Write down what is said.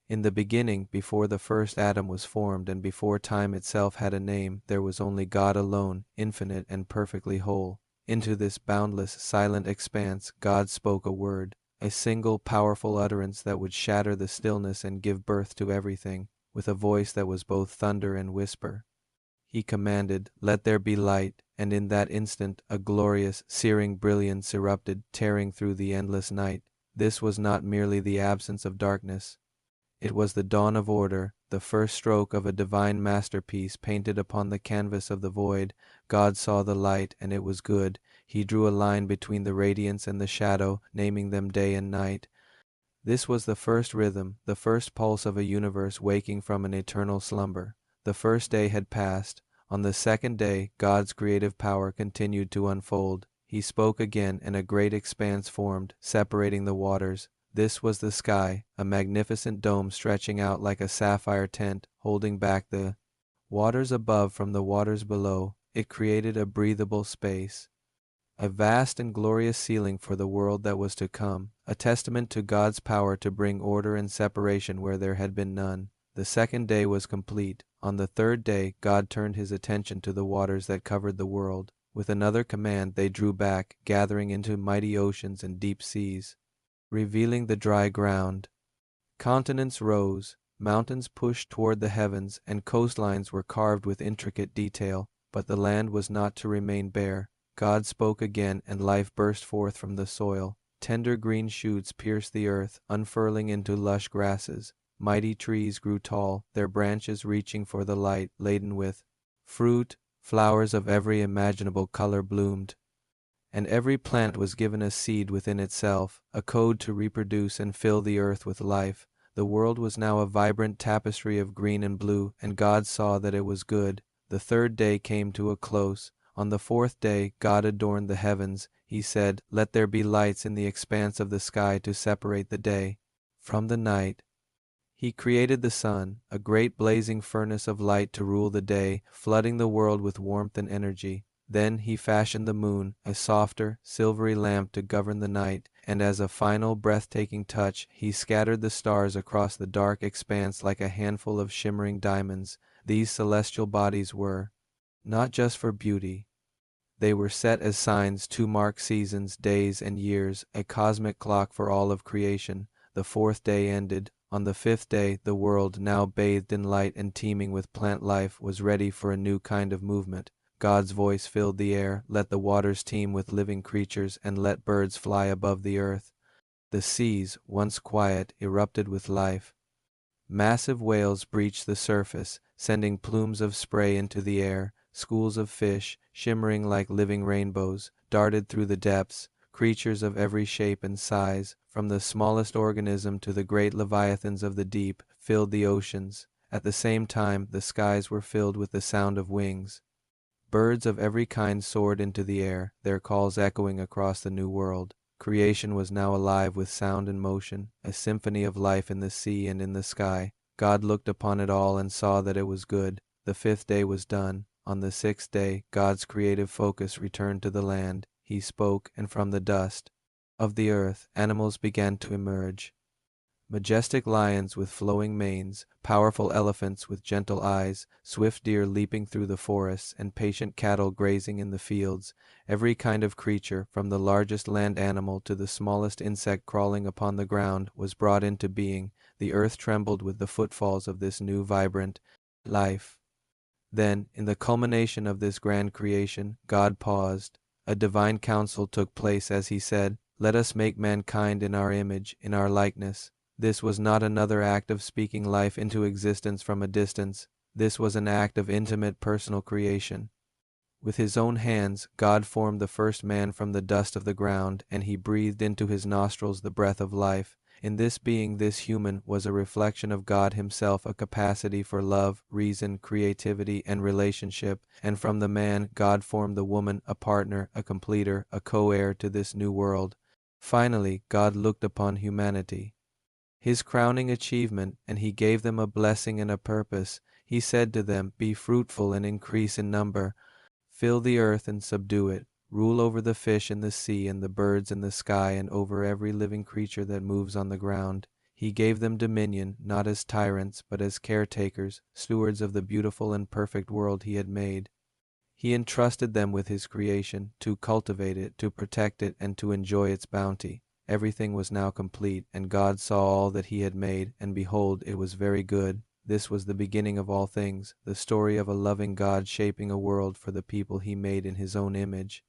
In the beginning, before the first atom was formed and before time itself had a name, there was only God alone, infinite and perfectly whole. Into this boundless, silent expanse, God spoke a word, a single, powerful utterance that would shatter the stillness and give birth to everything, with a voice that was both thunder and whisper. He commanded, "Let there be light," and in that instant a glorious, searing brilliance erupted, tearing through the endless night. This was not merely the absence of darkness. It was the dawn of order, the first stroke of a divine masterpiece painted upon the canvas of the void. God saw the light, and it was good. He drew a line between the radiance and the shadow, naming them day and night. This was the first rhythm, the first pulse of a universe waking from an eternal slumber. The first day had passed. On the second day, God's creative power continued to unfold. He spoke again, and a great expanse formed, separating the waters. This was the sky, a magnificent dome stretching out like a sapphire tent, holding back the waters above from the waters below. It created a breathable space, a vast and glorious ceiling for the world that was to come, a testament to God's power to bring order and separation where there had been none. The second day was complete. On the third day, God turned his attention to the waters that covered the world. With another command, they drew back, gathering into mighty oceans and deep seas, revealing the dry ground. Continents rose, mountains pushed toward the heavens, and coastlines were carved with intricate detail. But the land was not to remain bare. God spoke again, and life burst forth from the soil. Tender green shoots pierced the earth, unfurling into lush grasses. Mighty trees grew tall, their branches reaching for the light, laden with fruit. Flowers of every imaginable color bloomed, and every plant was given a seed within itself, a code to reproduce and fill the earth with life. The world was now a vibrant tapestry of green and blue, and God saw that it was good. The third day came to a close. On the fourth day, God adorned the heavens. He said, "Let there be lights in the expanse of the sky to separate the day from the night." He created the sun, a great blazing furnace of light to rule the day, flooding the world with warmth and energy. Then he fashioned the moon, a softer, silvery lamp to govern the night, and as a final, breathtaking touch, he scattered the stars across the dark expanse like a handful of shimmering diamonds. These celestial bodies were not just for beauty. They were set as signs to mark seasons, days, and years, a cosmic clock for all of creation. The fourth day ended. On the fifth day, the world, now bathed in light and teeming with plant life, was ready for a new kind of movement. God's voice filled the air, "Let the waters teem with living creatures, and let birds fly above the earth." The seas, once quiet, erupted with life. Massive whales breached the surface, sending plumes of spray into the air. Schools of fish, shimmering like living rainbows, darted through the depths. Creatures of every shape and size, from the smallest organism to the great leviathans of the deep, filled the oceans. At the same time, the skies were filled with the sound of wings. Birds of every kind soared into the air, their calls echoing across the new world. Creation was now alive with sound and motion, a symphony of life in the sea and in the sky. God looked upon it all and saw that it was good. The fifth day was done. On the sixth day, God's creative focus returned to the land. He spoke, and from the dust of the earth, animals began to emerge. Majestic lions with flowing manes, powerful elephants with gentle eyes, swift deer leaping through the forests, and patient cattle grazing in the fields. Every kind of creature, from the largest land animal to the smallest insect crawling upon the ground, was brought into being. The earth trembled with the footfalls of this new vibrant life. Then, in the culmination of this grand creation, God paused. A divine council took place as he said, "Let us make mankind in our image, in our likeness." This was not another act of speaking life into existence from a distance. This was an act of intimate personal creation. With his own hands, God formed the first man from the dust of the ground, and he breathed into his nostrils the breath of life. In this being, this human, was a reflection of God himself, a capacity for love, reason, creativity, and relationship. And from the man, God formed the woman, a partner, a completer, a co-heir to this new world. Finally, God looked upon humanity, his crowning achievement, and he gave them a blessing and a purpose. He said to them, "Be fruitful and increase in number. Fill the earth and subdue it. Rule over the fish in the sea and the birds in the sky and over every living creature that moves on the ground." He gave them dominion, not as tyrants, but as caretakers, stewards of the beautiful and perfect world he had made. He entrusted them with his creation, to cultivate it, to protect it, and to enjoy its bounty. Everything was now complete, and God saw all that he had made, and behold, it was very good. This was the beginning of all things, the story of a loving God shaping a world for the people he made in his own image.